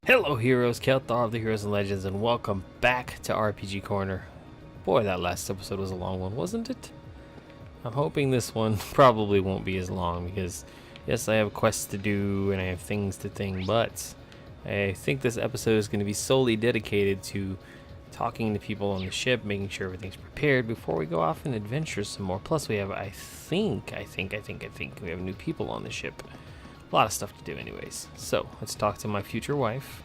Hello heroes, Kelthar of the Heroes and Legends, and welcome back to RPG Corner. Boy, that last episode was a long one, wasn't it? I'm hoping this one probably won't be as long because, yes, I have quests to do and I have things to think, but I think this episode is going to be solely dedicated to talking to people on the ship, making sure everything's prepared before we go off and adventure some more. Plus, we have, I think we have new people on the ship. A lot of stuff to do anyways. So, let's talk to my future wife.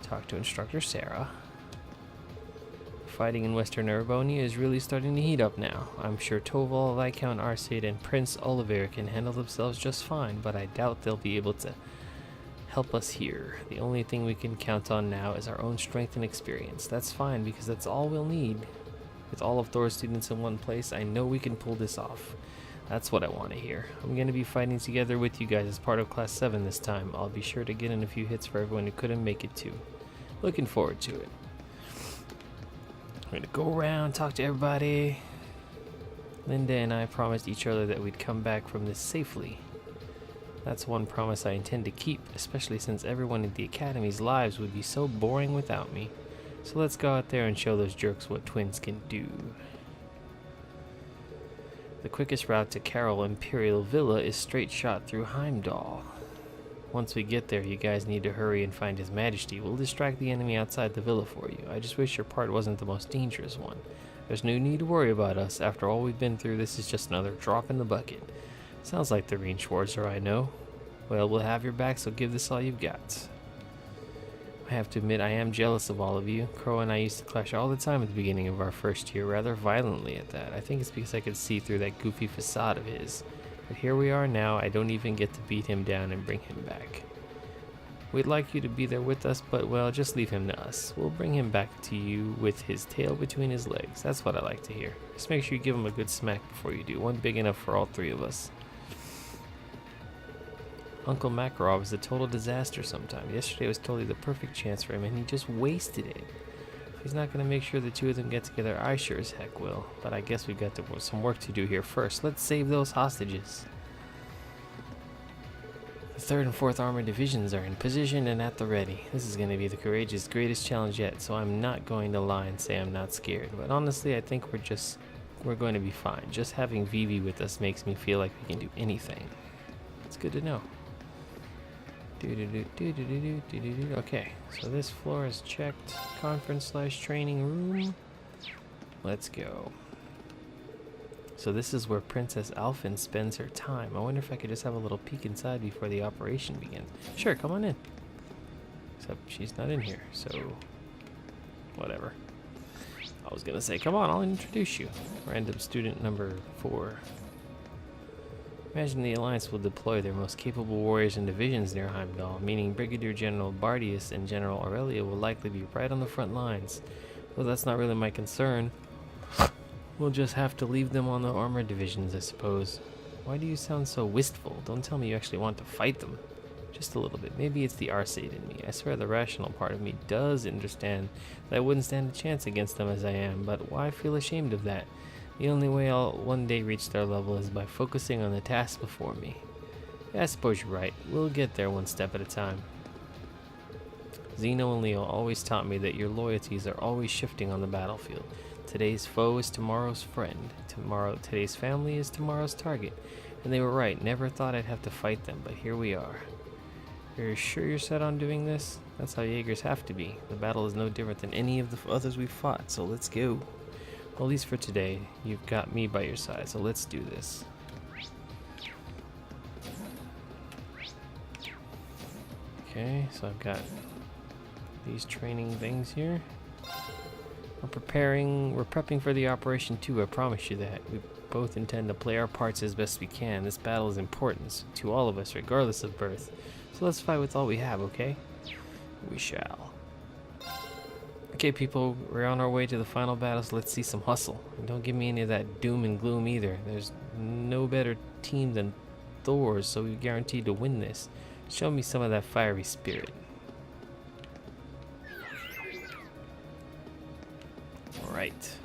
Talk to Instructor Sarah. Fighting in Western Erebonia is really starting to heat up now. I'm sure Toval, Viscount Arcade, and Prince Oliver can handle themselves just fine, but I doubt they'll be able to help us here. The only thing we can count on now is our own strength and experience. That's fine, because that's all we'll need. With all of Thor's students in one place, I know we can pull this off. That's what I want to hear. I'm going to be fighting together with you guys as part of Class 7 this time. I'll be sure to get in a few hits for everyone who couldn't make it too. Looking forward to it. I'm going to go around, talk to everybody. Linda and I promised each other that we'd come back from this safely. That's one promise I intend to keep, especially since everyone at the Academy's lives would be so boring without me. So let's go out there and show those jerks what twins can do. The quickest route to Carroll Imperial Villa is straight shot through Heimdall. Once we get there, you guys need to hurry and find His Majesty. We'll distract the enemy outside the villa for you. I just wish your part wasn't the most dangerous one. There's no need to worry about us. After all we've been through, this is just another drop in the bucket. Sounds like the Reen Schwarzer I know. Well, we'll have your back, so give this all you've got. I have to admit, I am jealous of all of you. Crow and I used to clash all the time at the beginning of our first year, rather violently at that. I think it's because I could see through that goofy facade of his. But here we are now, I don't even get to beat him down and bring him back. We'd like you to be there with us, but well, just leave him to us. We'll bring him back to you with his tail between his legs. That's what I like to hear. Just make sure you give him a good smack before you do, one big enough for all three of us. Uncle Makarov is a total disaster sometimes. Yesterday was totally the perfect chance for him, and he just wasted it. If he's not going to make sure the two of them get together, I sure as heck will. But I guess we've got some work to do here first. Let's save those hostages. The 3rd and 4th Armored Divisions are in position and at the ready. This is going to be the courageous, greatest challenge yet, so I'm not going to lie and say I'm not scared. But honestly, I think we're going to be fine. Just having Vivi with us makes me feel like we can do anything. It's good to know. Okay, so this floor is checked. Conference/training room. Let's go. So this is where Princess Alphen spends her time. I wonder if I could just have a little peek inside before the operation begins. Sure, come on in. Except she's not in here, so whatever. I was gonna say, come on, I'll introduce you. Random student number 4. Imagine the Alliance will deploy their most capable warriors and divisions near Heimdall, meaning Brigadier General Bardius and General Aurelia will likely be right on the front lines. Well, that's not really my concern. We'll just have to leave them on the armored divisions, I suppose. Why do you sound so wistful? Don't tell me you actually want to fight them. Just a little bit. Maybe it's the Arcade in me. I swear the rational part of me does understand that I wouldn't stand a chance against them as I am, but why feel ashamed of that? The only way I'll one day reach their level is by focusing on the task before me. Yeah, I suppose you're right. We'll get there one step at a time. Zeno and Leo always taught me that your loyalties are always shifting on the battlefield. Today's foe is tomorrow's friend. Today's family is tomorrow's target. And they were right. Never thought I'd have to fight them, but here we are. You're sure you're set on doing this? That's how Jaegers have to be. The battle is no different than any of the others we've fought, so let's go. Well, at least for today, you've got me by your side, so let's do this. Okay, so I've got these training things here. We're prepping for the operation too, I promise you that. We both intend to play our parts as best we can. This battle is important to all of us, regardless of birth. So let's fight with all we have, okay? We shall. Okay, people, we're on our way to the final battle, so let's see some hustle. And don't give me any of that doom and gloom either. There's no better team than Thor's, so we're guaranteed to win this. Show me some of that fiery spirit. Alright.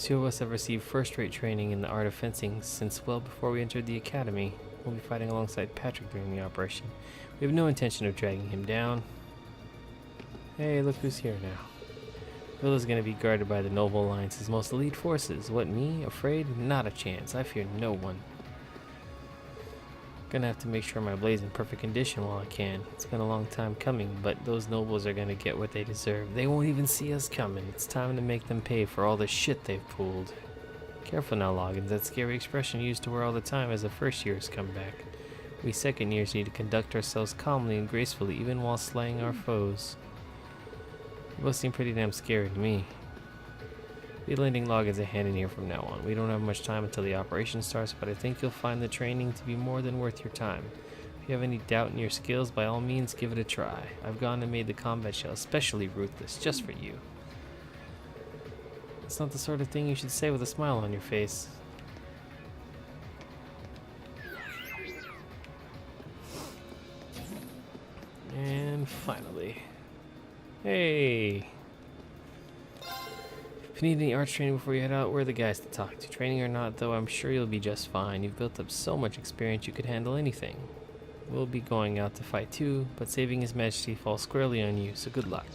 Few of us have received first-rate training in the art of fencing since well before we entered the academy. We'll be fighting alongside Patrick during the operation. We have no intention of dragging him down. Hey, look who's here now. Villa's gonna be guarded by the Noble Alliance's most elite forces. What, me? Afraid? Not a chance. I fear no one. Gonna have to make sure my blade's in perfect condition while I can. It's been a long time coming, but those nobles are gonna get what they deserve. They won't even see us coming. It's time to make them pay for all the shit they've pulled. Careful now, Loggins. That scary expression you used to wear all the time as the first years come back. We second years need to conduct ourselves calmly and gracefully, even while slaying our foes. You both seem pretty damn scary to me. Be lending Loggins a hand in here from now on. We don't have much time until the operation starts, but I think you'll find the training to be more than worth your time. If you have any doubt in your skills, by all means give it a try. I've gone and made the combat shell especially ruthless, just for you. It's not the sort of thing you should say with a smile on your face. And finally. Hey! If you need any arts training before you head out, we're the guys to talk to. Training or not, though, I'm sure you'll be just fine. You've built up so much experience you could handle anything. We'll be going out to fight too, but saving His Majesty falls squarely on you, so good luck.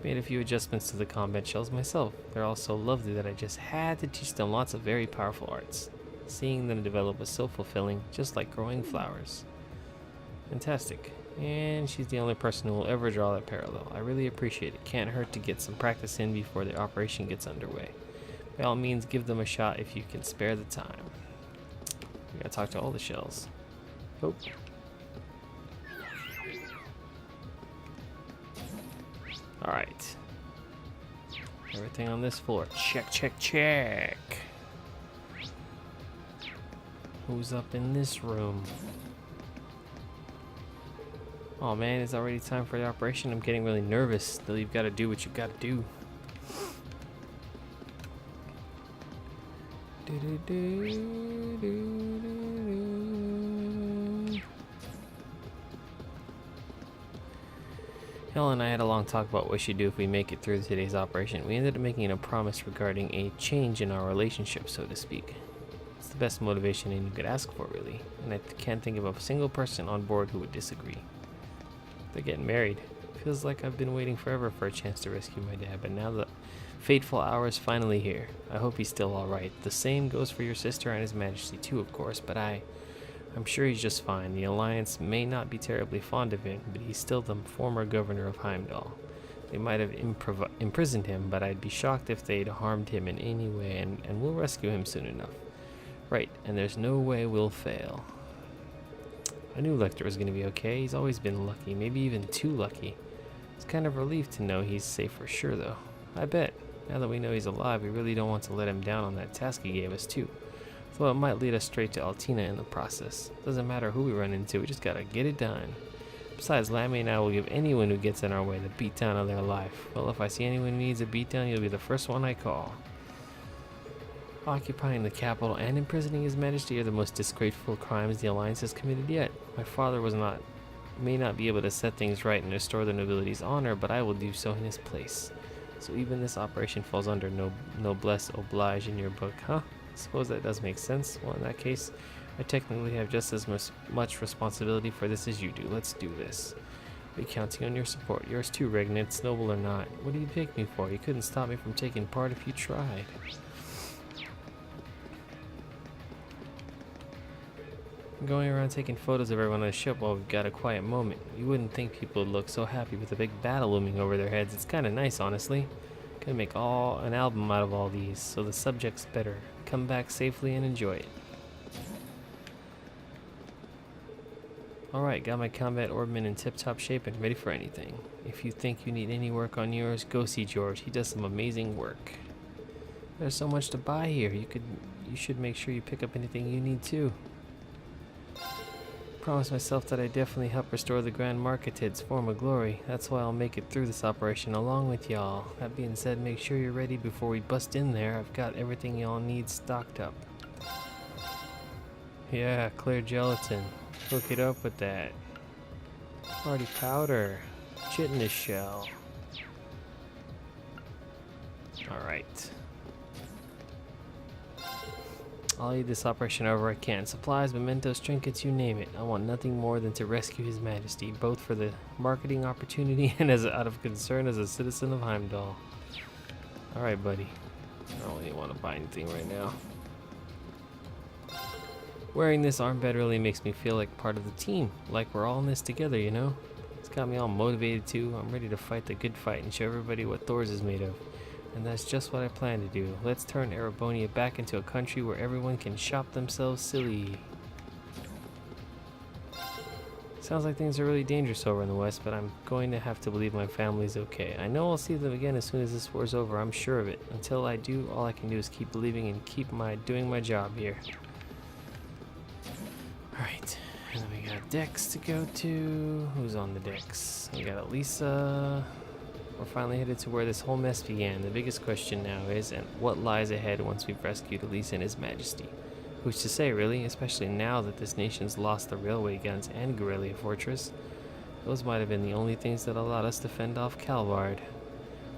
Made a few adjustments to the combat shells myself. They're all so lovely that I just had to teach them lots of very powerful arts. Seeing them develop was so fulfilling, just like growing flowers. Fantastic. And she's the only person who will ever draw that parallel. I really appreciate it. Can't hurt to get some practice in before the operation gets underway. By all means, give them a shot if you can spare the time. We gotta talk to all the shells. Oh. Alright. Everything on this floor. Check, check, check. Who's up in this room? Oh man, it's already time for the operation. I'm getting really nervous. Still, you've got to do what you've got to do. Helen and I had a long talk about what we should do if we make it through today's operation. We ended up making a promise regarding a change in our relationship, so to speak. It's the best motivation anyone could ask for, really. And I can't think of a single person on board who would disagree. They're getting married. Feels like I've been waiting forever for a chance to rescue my dad, but now the fateful hour is finally here. I hope he's still alright. The same goes for your sister and His Majesty too, of course, but I'm sure he's just fine. The Alliance may not be terribly fond of him, but he's still the former governor of Heimdall. They might have imprisoned him, but I'd be shocked if they'd harmed him in any way, and we'll rescue him soon enough. Right, and there's no way we'll fail. I knew Lecter was going to be okay. He's always been lucky, maybe even too lucky. It's kind of a relief to know he's safe for sure, though. I bet. Now that we know he's alive, we really don't want to let him down on that task he gave us, too. Though it might lead us straight to Altina in the process. Doesn't matter who we run into, we just gotta get it done. Besides, Lammy and I will give anyone who gets in our way the beatdown of their life. Well, if I see anyone who needs a beatdown, you'll be the first one I call. Occupying the capital and imprisoning His Majesty are the most disgraceful crimes the Alliance has committed yet. My father may not be able to set things right and restore the nobility's honor, but I will do so in his place. So even this operation falls under noblesse oblige in your book, huh? Suppose that does make sense. Well, in that case, I technically have just as much responsibility for this as you do. Let's do this. I'll be counting on your support. Yours too, Regnitz, noble or not. What do you pick me for? You couldn't stop me from taking part if you tried. I'm going around taking photos of everyone on the ship while we've got a quiet moment. You wouldn't think people would look so happy with a big battle looming over their heads. It's kind of nice, honestly. Gonna make an album out of all these, so the subject's better. Come back safely and enjoy it. Alright, got my combat orbman in tip-top shape and ready for anything. If you think you need any work on yours, go see George. He does some amazing work. There's so much to buy here. You should make sure you pick up anything you need too. Promise myself that I definitely help restore the Grand Marketid's former glory. That's why I'll make it through this operation along with y'all. That being said, make sure you're ready before we bust in there. I've got everything y'all need stocked up. Yeah, clear gelatin. Hook it up with that. Party powder. Chitinous shell. Alright. I'll lead this operation however I can. Supplies, mementos, trinkets, you name it. I want nothing more than to rescue His Majesty, both for the marketing opportunity and as out of concern as a citizen of Heimdall. Alright, buddy. I don't really want to buy anything right now. Wearing this armband really makes me feel like part of the team, like we're all in this together, you know? It's got me all motivated too. I'm ready to fight the good fight and show everybody what Thor's is made of. And that's just what I plan to do. Let's turn Erebonia back into a country where everyone can shop themselves silly. Sounds like things are really dangerous over in the west, but I'm going to have to believe my family's okay. I know I'll see them again as soon as this war's over, I'm sure of it. Until I do, all I can do is keep believing and keep doing my job here. Alright, and then we got decks to go to. Who's on the decks? We got Elisa. We're finally headed to where this whole mess began. The biggest question now is, and what lies ahead once we've rescued Elisa and His Majesty? Who's to say, really, especially now that this nation's lost the railway guns and guerrilla fortress. Those might have been the only things that allowed us to fend off Calvard.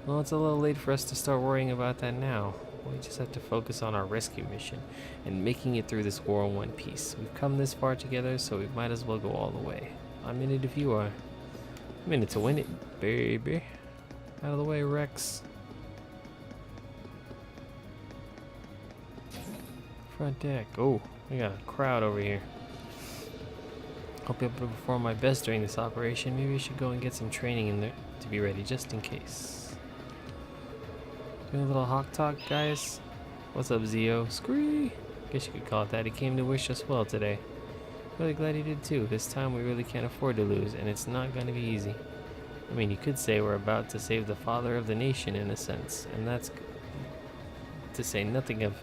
Well, it's a little late for us to start worrying about that now. We just have to focus on our rescue mission and making it through this war in one piece. We've come this far together, so we might as well go all the way. I'm in it if you are. I'm in it to win it, baby. Out of the way, Rex. Front deck. Oh, we got a crowd over here. I'll be able to perform my best during this operation. Maybe I should go and get some training in there to be ready, just in case. Doing a little hawk talk, guys. What's up, Zio? Scree! Guess you could call it that. He came to wish us well today. Really glad he did too. This time we really can't afford to lose, and it's not going to be easy. I mean, you could say we're about to save the father of the nation in a sense, and that's to say nothing of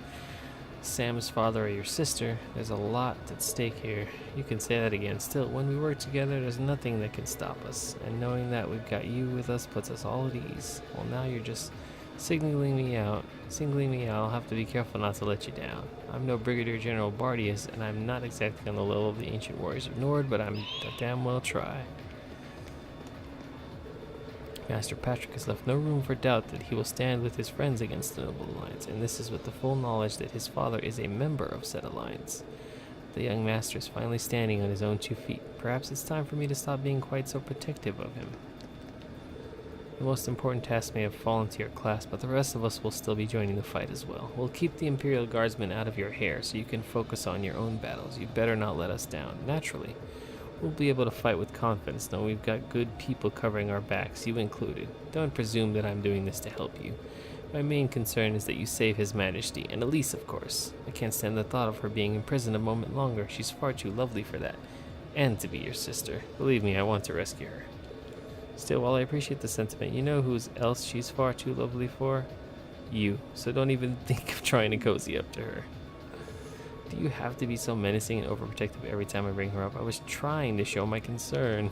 Sam's father or your sister. There's a lot at stake here. You can say that again. Still, when we work together, there's nothing that can stop us, and knowing that we've got you with us puts us all at ease. Well, now you're just singling me out. I'll have to be careful not to let you down. I'm no Brigadier General Bardius, and I'm not exactly on the level of the ancient warriors of Nord, but I'm damn well try. Master Patrick has left no room for doubt that he will stand with his friends against the Noble Alliance, and this is with the full knowledge that his father is a member of said alliance. The young master is finally standing on his own 2 feet. Perhaps it's time for me to stop being quite so protective of him. The most important task may have fallen to your class, but the rest of us will still be joining the fight as well. We'll keep the Imperial Guardsmen out of your hair so you can focus on your own battles. You better not let us down. Naturally. We'll be able to fight with confidence, knowing we've got good people covering our backs, you included. Don't presume that I'm doing this to help you. My main concern is that you save His Majesty, and Elise, of course. I can't stand the thought of her being imprisoned a moment longer. She's far too lovely for that. And to be your sister. Believe me, I want to rescue her. Still, while I appreciate the sentiment, you know who else she's far too lovely for? You. So don't even think of trying to cozy up to her. Do you have to be so menacing and overprotective every time I bring her up? I was trying to show my concern.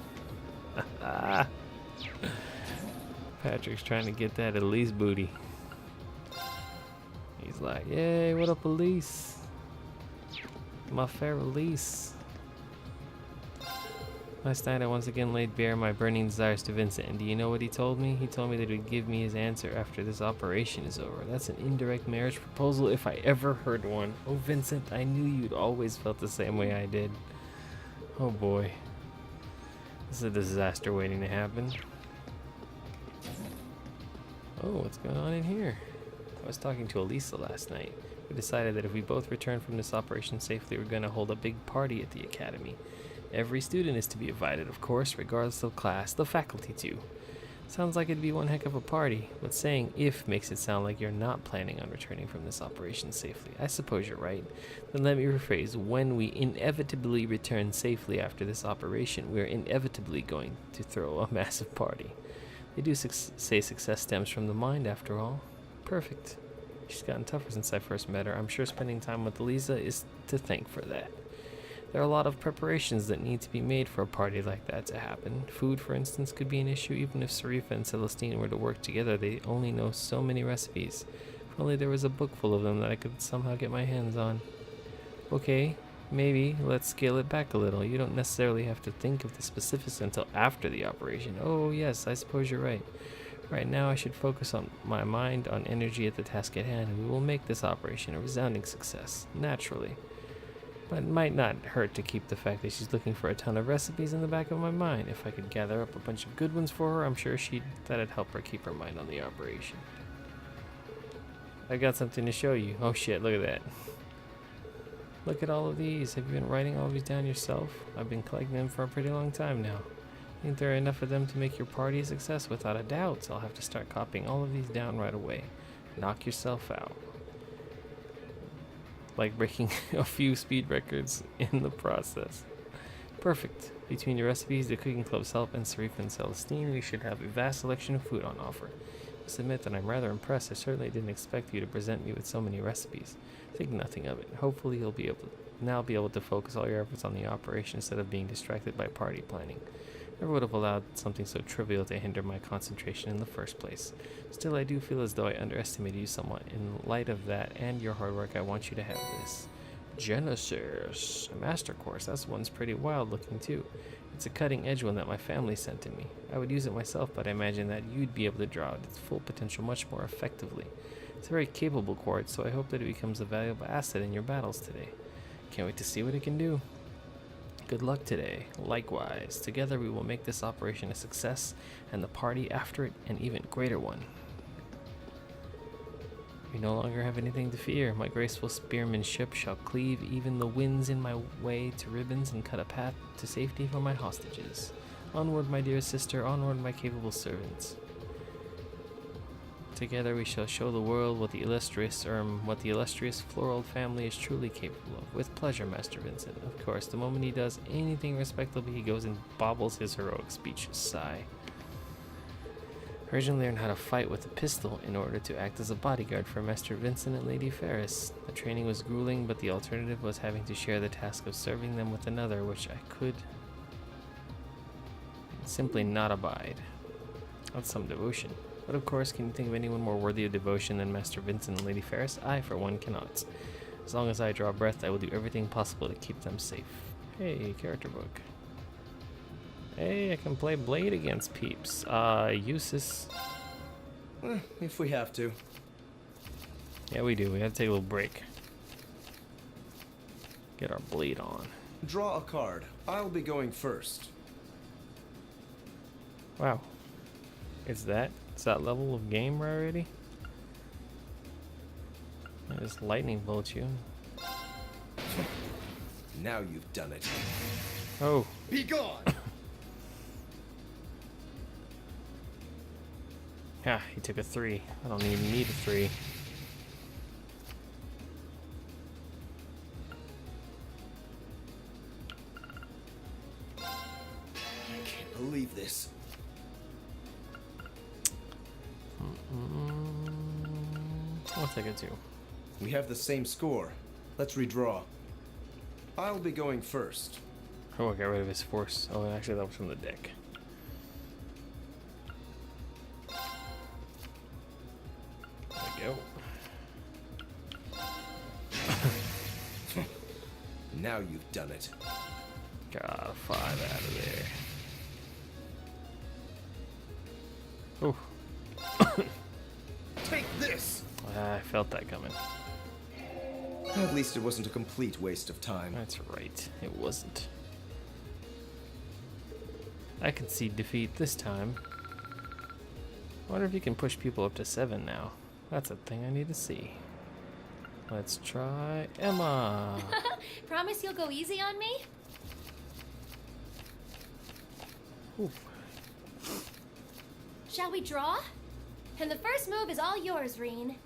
Patrick's trying to get that Elise booty. He's like, yay, what up, Elise? My fair Elise. Last night I once again laid bare my burning desires to Vincent, and do you know what he told me? He told me that he would give me his answer after this operation is over. That's an indirect marriage proposal if I ever heard one. Oh, Vincent, I knew you'd always felt the same way I did. Oh boy. This is a disaster waiting to happen. Oh, what's going on in here? I was talking to Elisa last night. We decided that if we both return from this operation safely, we're going to hold a big party at the academy. Every student is to be invited, of course, regardless of class, the faculty too. Sounds like it'd be one heck of a party, but saying if makes it sound like you're not planning on returning from this operation safely. I suppose you're right. Then let me rephrase. When we inevitably return safely after this operation, we're inevitably going to throw a massive party. They do say success stems from the mind, after all. Perfect. She's gotten tougher since I first met her. I'm sure spending time with Elisa is to thank for that. There are a lot of preparations that need to be made for a party like that to happen. Food, for instance, could be an issue. Even if Sarifa and Celestine were to work together, they only know so many recipes. If only there was a book full of them that I could somehow get my hands on. Okay, maybe let's scale it back a little. You don't necessarily have to think of the specifics until after the operation. Oh yes, I suppose you're right. Right now, I should focus on my mind on energy at the task at hand, and we will make this operation a resounding success, naturally. But it might not hurt to keep the fact that she's looking for a ton of recipes in the back of my mind. If I could gather up a bunch of good ones for her, I'm sure that'd help her keep her mind on the operation. I got something to show you. Oh shit, look at that. Look at all of these. Have you been writing all of these down yourself? I've been collecting them for a pretty long time now. Think there are enough of them to make your party a success? Without a doubt. I'll have to start copying all of these down right away. Knock yourself out. Like breaking a few speed records in the process. Perfect. Between your recipes, the cooking club's help, and Sarif and Celestine, we should have a vast selection of food on offer. I must admit that I'm rather impressed. I certainly didn't expect you to present me with so many recipes. Think nothing of it. Hopefully you'll be able to focus all your efforts on the operation instead of being distracted by party planning. Never would have allowed something so trivial to hinder my concentration in the first place. Still, I do feel as though I underestimated you somewhat. In light of that and your hard work, I want you to have this. Genesis, a master course. That one's pretty wild looking too. It's a cutting edge one that my family sent to me. I would use it myself, but I imagine that you'd be able to draw out its full potential much more effectively. It's a very capable quartz, so I hope that it becomes a valuable asset in your battles today. Can't wait to see what it can do. Good luck today. Likewise, together we will make this operation a success, and the party after it an even greater one. We no longer have anything to fear. My graceful spearmanship shall cleave even the winds in my way to ribbons and cut a path to safety for my hostages. Onward, my dear sister, onward, my capable servants. Together we shall show the world what the illustrious Florald family is truly capable of. With pleasure, Master Vincent. Of course, the moment he does anything respectable, he goes and bobbles his heroic speech. Sigh. Originally learned how to fight with a pistol in order to act as a bodyguard for Master Vincent and Lady Ferris. The training was grueling, but the alternative was having to share the task of serving them with another, which I could simply not abide. That's some devotion. But of course, can you think of anyone more worthy of devotion than Master Vincent and Lady Ferris? I, for one, cannot. As long as I draw breath, I will do everything possible to keep them safe. Hey, character book. Hey, I can play Blade against peeps. Useless. If we have to. Yeah, we do. We have to take a little break. Get our Blade on. Draw a card. I'll be going first. Wow. It's that level of game already? I just lightning bolt you. Now you've done it. Oh. Be gone! Yeah, he took a 3. I don't even need a 3. I can't believe this. I'll take a 2. We have the same score. Let's redraw. I'll be going first. Oh, I got rid of his force. Oh, actually, that was from the deck. There we go. Now you've done it. Got a 5 out of there. Oh. Take this! I felt that coming. At least it wasn't a complete waste of time. That's right. It wasn't. I concede defeat this time. I wonder if you can push people up to 7 now. That's a thing I need to see. Let's try Emma. Promise you'll go easy on me? Oof. Shall we draw? And the first move is all yours, Reen.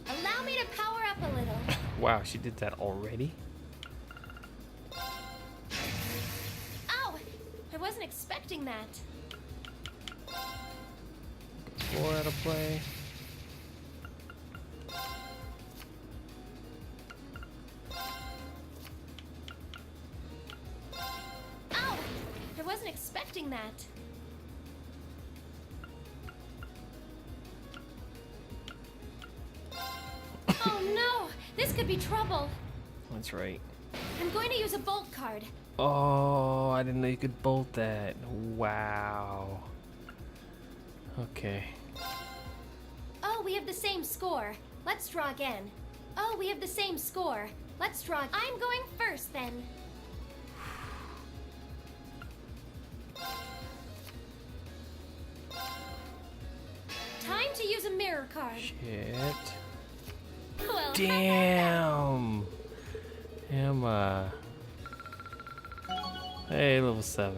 Allow me to power up a little. Wow, she did that already? Ow! I wasn't expecting that. 4 out of play. Ow! I wasn't expecting that. Oh no! This could be trouble. That's right. I'm going to use a bolt card. Oh, I didn't know you could bolt that. Wow. Okay. Oh, we have the same score. Let's draw again. Oh, we have the same score. Let's draw. I'm going first then. Time to use a mirror card. Shit. Well, Damn. Emma. Hey, level 7.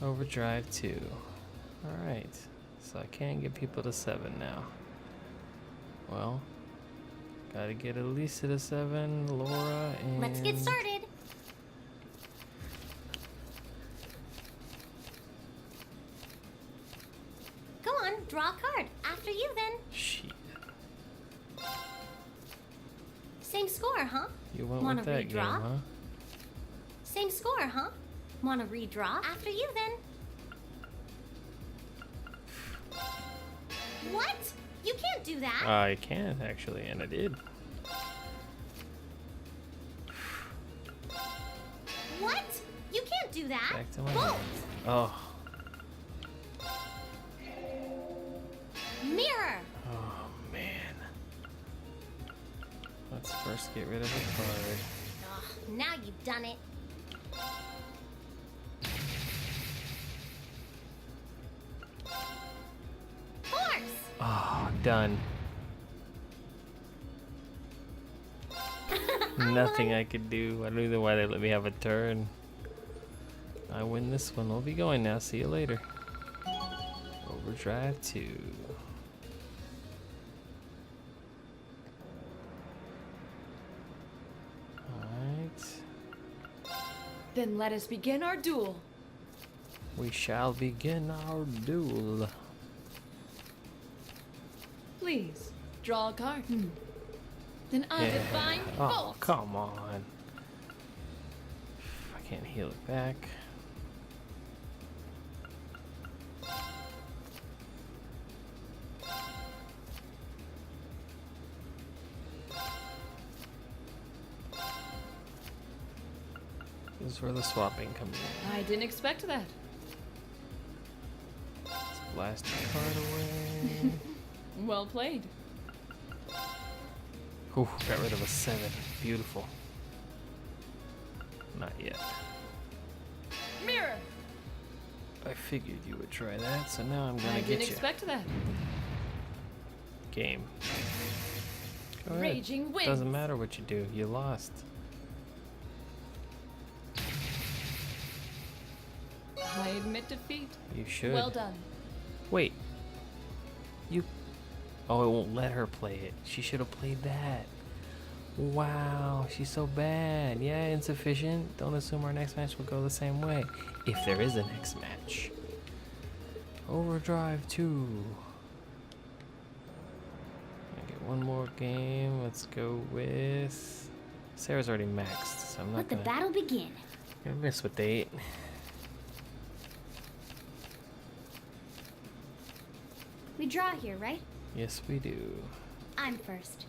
Overdrive 2. Alright. So I can't get people to 7 now. Well, gotta get Elisa to 7, Laura, and... let's get started. Go on, draw a card. After you then. Shit. Same score, huh? You went Wanna with that game, redraw? huh? Same score, huh? Wanna redraw? After you then. What? You can't do that. I can, actually, and I did. What? You can't do that. Back to my Bolt. hand. Oh. Mirror. Oh, man. Let's first get rid of the card. Ugh, now you've done it. Force. Oh, done. Nothing I could do. I don't even know why they let me have a turn. I win this one. We'll be going now. See you later. Overdrive 2. Alright. Then let us begin our duel. We shall begin our duel. Please, draw a card. Then I Yeah. define Oh, bolt. come on. I can't heal it back. This is where the swapping comes in. I didn't expect that. Let's blast the card away. Well played. Ooh, got rid of a 7. Beautiful. Not yet. Mirror. I figured you would try that, so now I'm gonna I get didn't you. expect that. Game. Go ahead. Raging wind. Doesn't matter what you do, you lost. I admit defeat. You should. Well done. Wait. You. Oh, it won't let her play it. She should have played that. Wow, she's so bad. Yeah, insufficient. Don't assume our next match will go the same way. If there is a next match. Overdrive 2. I get one more game. Let's go with. Sarah's already maxed, so I'm not Let the gonna battle begin. miss with the 8. We draw here, right? Yes, we do. I'm first.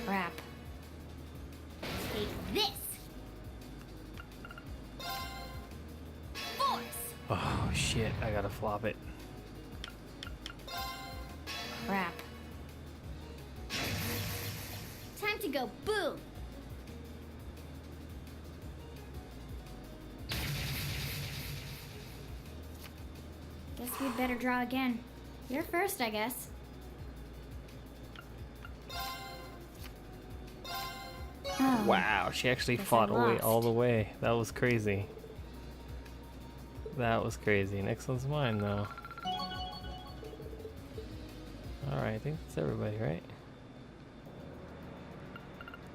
Crap. Take this. Force. Oh shit, I gotta flop it. Crap. Time to go boom. Guess we'd better draw again. You're first, I guess. Oh, Wow, she actually Guess I fought away lost. all the way. That was crazy. That was crazy. Next one's mine, though. Alright, I think that's everybody, right?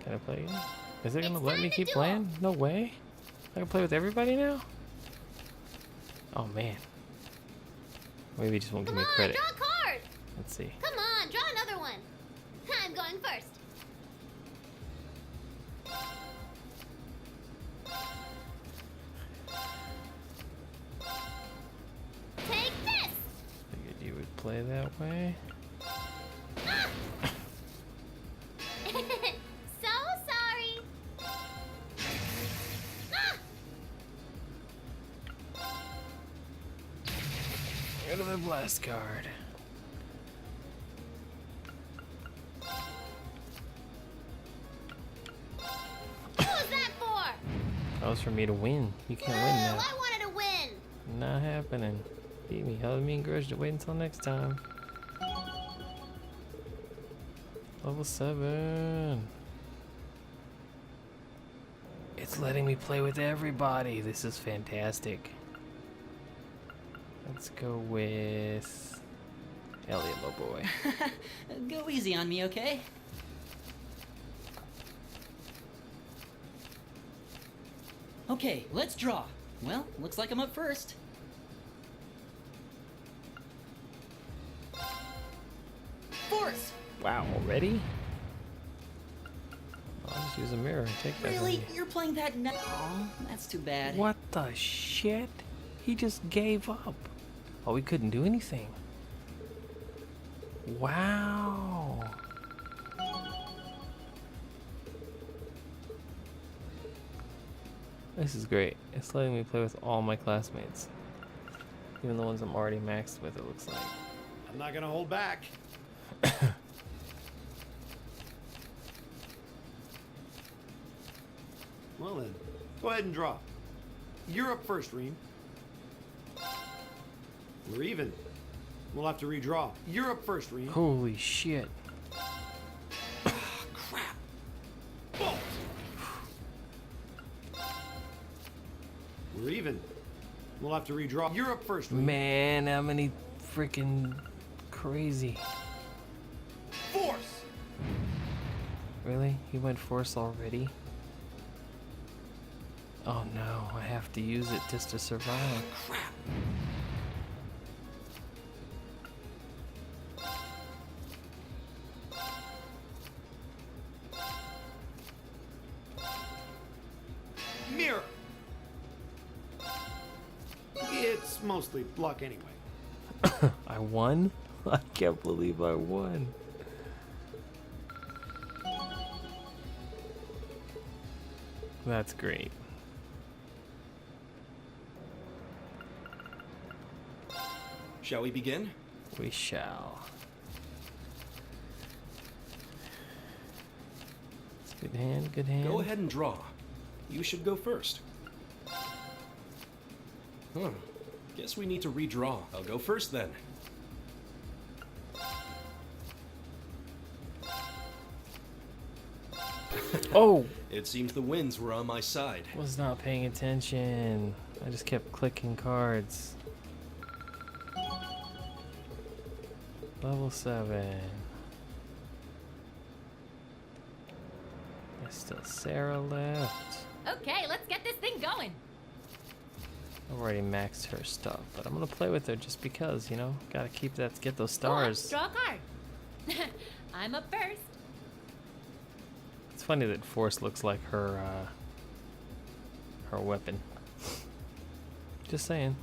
Can I play again? Is it gonna It's let me time to keep duel. playing? No way. I can play with everybody now? Oh man. Maybe it just won't Come give me on, credit. draw a card. Let's see. Come on, draw another one. I'm going first. play that way. So sorry. Rid of the blast card. What was that for? That was for me to win. You can't win now. I wanted to win. Not happening. Beat me. Held me and grudge to wait until next time. Level 7. It's letting me play with everybody. This is fantastic. Let's go with Elliot, my boy. Go easy on me, okay? Okay, let's draw. Well, looks like I'm up first. Force! Wow, already? I'll just use a mirror and take that. Really? from you. You're playing that now? Oh, that's too bad. What the shit? He just gave up. Oh, we couldn't do anything. Wow. This is great. It's letting me play with all my classmates. Even the ones I'm already maxed with, it looks like. I'm not gonna hold back. Well then, go ahead and draw. You're up first, Reem. We're even. We'll have to redraw. You're up first, Reem. Holy shit. Crap. Bolt. We're even. We'll have to redraw. You're up first, Reem. Man, how many freaking crazy. Force. Really? He went force already? Oh no, I have to use it just to survive. Crap. Mirror. It's mostly luck anyway. I won? I can't believe I won. That's great. Shall we begin? We shall. It's good hand, good hand. Go ahead and draw. You should go first. Huh. Guess we need to redraw. I'll go first then. Oh! It seems the winds were on my side. Was not paying attention. I just kept clicking cards. Level 7. There's still Sarah left. Okay, let's get this thing going. I've already maxed her stuff, but I'm gonna play with her just because, you know, gotta keep that, get those stars. Draw a card. I'm up first. It's funny that Force looks like her weapon. Just saying.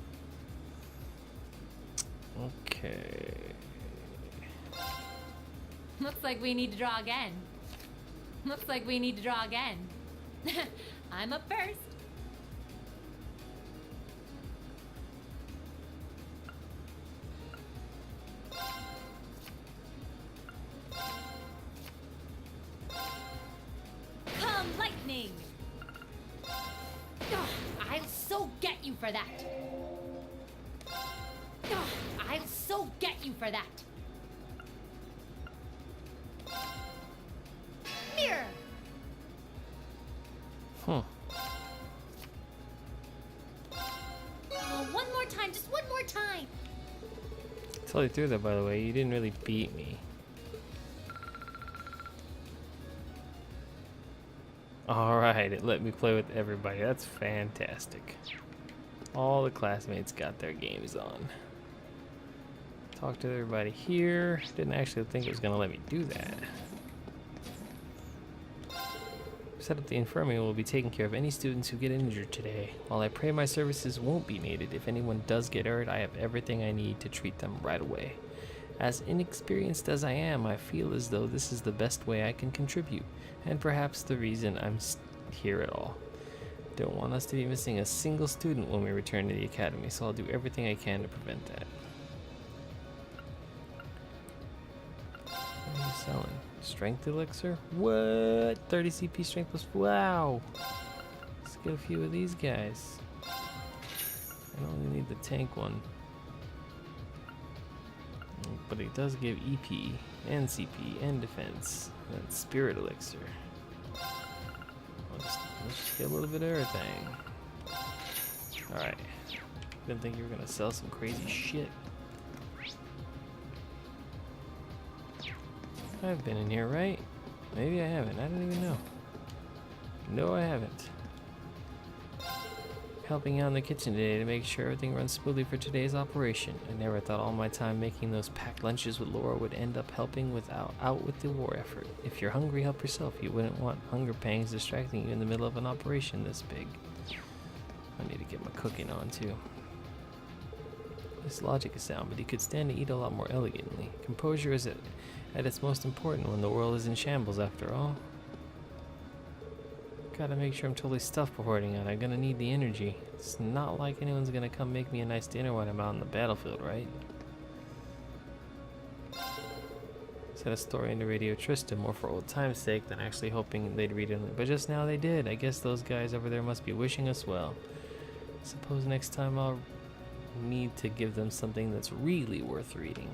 Okay. Looks like we need to draw again. Looks like we need to draw again. I'm up first. Come, lightning! Ugh, I'll so get you for that. Ugh, I'll so get you for that. Mirror! Huh. Oh, one more time, just one more time. Totally through that, by the way. You didn't really beat me. Alright, it let me play with everybody. That's fantastic. All the classmates got their games on. Talk to everybody here. Didn't actually think it was going to let me do that. Set up the infirmary will be taking care of any students who get injured today. While I pray my services won't be needed, if anyone does get hurt, I have everything I need to treat them right away. As inexperienced as I am, I feel as though this is the best way I can contribute, and perhaps the reason I'm here at all. Don't want us to be missing a single student when we return to the academy, so I'll do everything I can to prevent that. What are you selling? Strength elixir? What? 30 CP strength plus. Wow! Let's get a few of these guys. I only need the tank one. But it does give EP and CP and defense. That's spirit elixir. Let's just get a little bit of everything. Alright. Didn't think you were gonna sell some crazy shit. I've been in here, right? Maybe I haven't. I don't even know. No, I haven't. Helping out in the kitchen today to make sure everything runs smoothly for today's operation. I never thought all my time making those packed lunches with Laura would end up helping out with the war effort. If you're hungry, help yourself. You wouldn't want hunger pangs distracting you in the middle of an operation this big. I need to get my cooking on too. His logic is sound, but he could stand to eat a lot more elegantly. Composure is at its most important when the world is in shambles, after all. Gotta make sure I'm totally stuffed before heading out. I'm gonna need the energy. It's not like anyone's gonna come make me a nice dinner when I'm out on the battlefield, right? Said a story in the Radio Trista more for old time's sake than actually hoping they'd read it. But just now they did. I guess those guys over there must be wishing us well. Suppose next time I'll need to give them something that's really worth reading.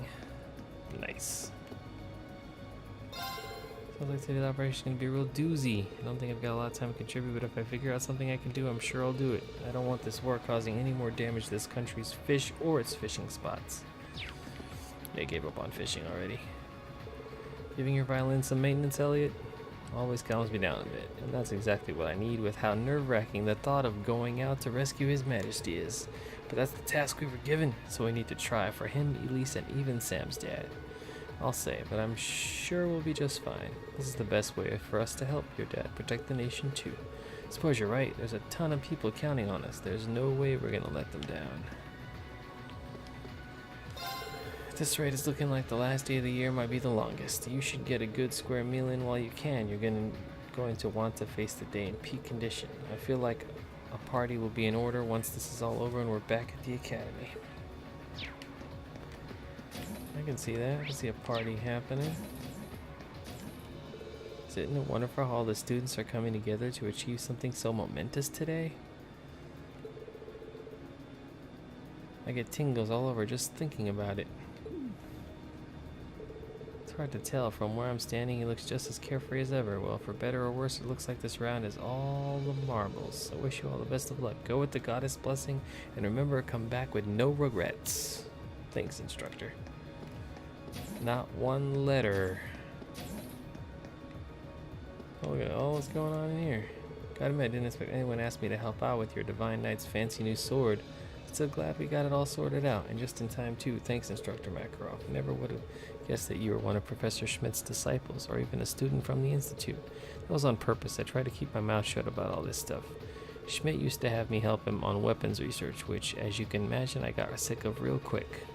Nice. Sounds like today's operation is going to be a real doozy. I don't think I've got a lot of time to contribute, but if I figure out something I can do, I'm sure I'll do it. I don't want this war causing any more damage to this country's fish or its fishing spots. They gave up on fishing already. Giving your violin some maintenance, Elliot, always calms me down a bit, and that's exactly what I need with how nerve-wracking the thought of going out to rescue His Majesty is. But that's the task we were given, so we need to try for him, Elise, and even Sam's dad. I'll say, but I'm sure we'll be just fine. This is the best way for us to help your dad protect the nation too. Suppose you're right, there's a ton of people counting on us. There's no way we're gonna let them down. At this rate, it's looking like the last day of the year might be the longest. You should get a good square meal in while you can. You're going to want to face the day in peak condition. I feel like a party will be in order once this is all over and we're back at the academy. I can see that. I can see a party happening. Isn't it wonderful how all the students are coming together to achieve something so momentous today? I get tingles all over just thinking about it. It's hard to tell. From where I'm standing, he looks just as carefree as ever. Well, for better or worse, it looks like this round is all the marbles. I wish you all the best of luck. Go with the goddess blessing, and remember, come back with no regrets. Thanks, instructor. Not one letter. Oh, look at all what's going on in here. Gotta admit, I didn't expect anyone to ask me to help out with your Divine Knight's fancy new sword. So glad we got it all sorted out, and just in time too. Thanks, Instructor Makarov. Never would have guessed that you were one of Professor Schmidt's disciples, or even a student from the Institute. That was on purpose. I tried to keep my mouth shut about all this stuff. Schmidt used to have me help him on weapons research, which, as you can imagine, I got sick of real quick.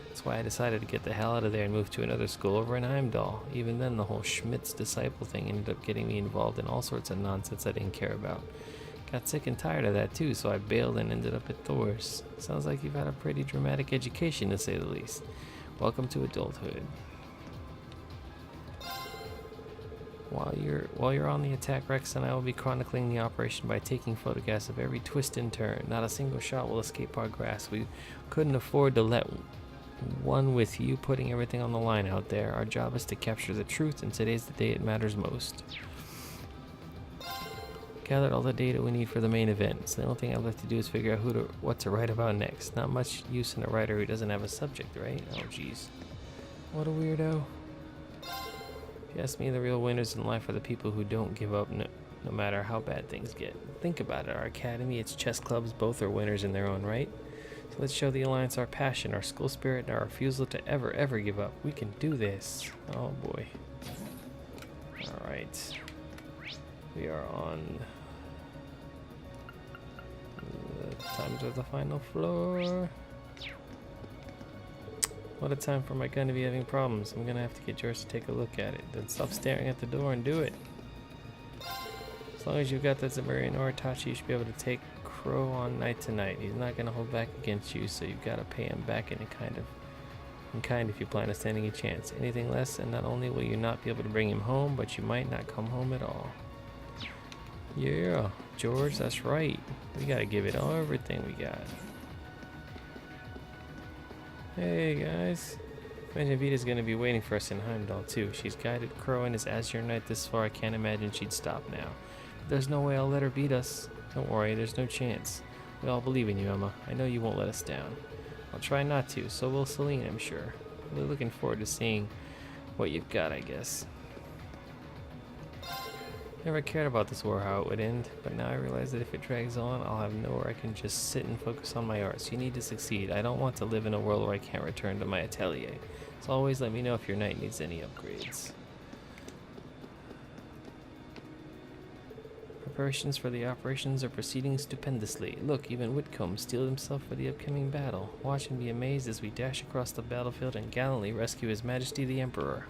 That's why I decided to get the hell out of there and move to another school over in Heimdall. Even then, the whole Schmidt's disciple thing ended up getting me involved in all sorts of nonsense I didn't care about. Got sick and tired of that too, so I bailed and ended up at Thor's. Sounds like you've had a pretty dramatic education, to say the least. Welcome to adulthood. While you're on the attack, Rex and I will be chronicling the operation by taking photographs of every twist and turn. Not a single shot will escape our grasp. We couldn't afford to let one with you putting everything on the line out there. Our job is to capture the truth, and today's the day it matters most. Gathered all the data we need for the main event, so the only thing I'd like to do is figure out what to write about next. Not much use in a writer who doesn't have a subject, right? Oh jeez. What a weirdo. If you ask me, the real winners in life are the people who don't give up no matter how bad things get. Think about it, our academy, its chess clubs, both are winners in their own right. So let's show the Alliance our passion, our school spirit, and our refusal to ever give up. We can do this. Oh boy. Alright. We are on the times of the final floor. What a time for my gun to be having problems. I'm gonna have to get George to take a look at it. Then stop staring at the door and do it. As long as you've got that Zamurian Oritachi, you should be able to take Crow on night to night. He's not gonna hold back against you, so you've gotta pay him back in kind if you plan on standing a chance. Anything less, and not only will you not be able to bring him home, but you might not come home at all. Yeah, George, that's right. We gotta give it everything we got. Hey guys. Imagine Vita's gonna be waiting for us in Heimdall too. She's guided Crow and his Azure Knight this far. I can't imagine she'd stop now. There's no way I'll let her beat us. Don't worry, there's no chance. We all believe in you, Emma. I know you won't let us down. I'll try not to, so will Celine, I'm sure. We're looking forward to seeing what you've got, I guess. Never cared about this war, how it would end, but now I realize that if it drags on, I'll have nowhere I can just sit and focus on my art. So you need to succeed. I don't want to live in a world where I can't return to my atelier. So always let me know if your knight needs any upgrades. Preparations for the operations are proceeding stupendously. Look, even Whitcomb steeled himself for the upcoming battle. Watch and be amazed as we dash across the battlefield and gallantly rescue His Majesty the Emperor.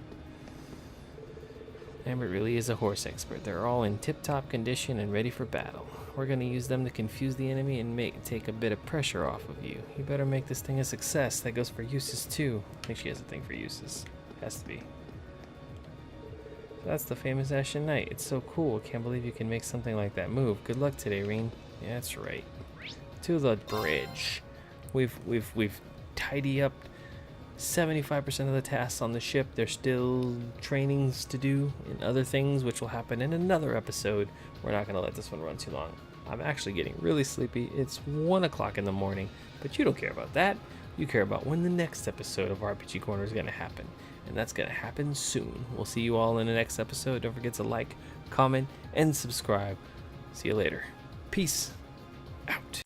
Lambert really is a horse expert. They're all in tip-top condition and ready for battle. We're going to use them to confuse the enemy and take a bit of pressure off of you. You better make this thing a success. That goes for Eustace too. I think she has a thing for Eustace. Has to be. So that's the famous Ashen Knight. It's so cool. Can't believe you can make something like that move. Good luck today, Reen. Yeah, that's right. To the bridge. We've tidied up 75% of the tasks on the ship. There's still trainings to do and other things which will happen in another episode. We're not going to let this one run too long. I'm actually getting really sleepy. It's 1 o'clock in the morning, but you don't care about that. You care about when the next episode of RPG Corner is going to happen, and that's going to happen soon. We'll see you all in the next episode. Don't forget to like, comment, and subscribe. See you later. Peace out.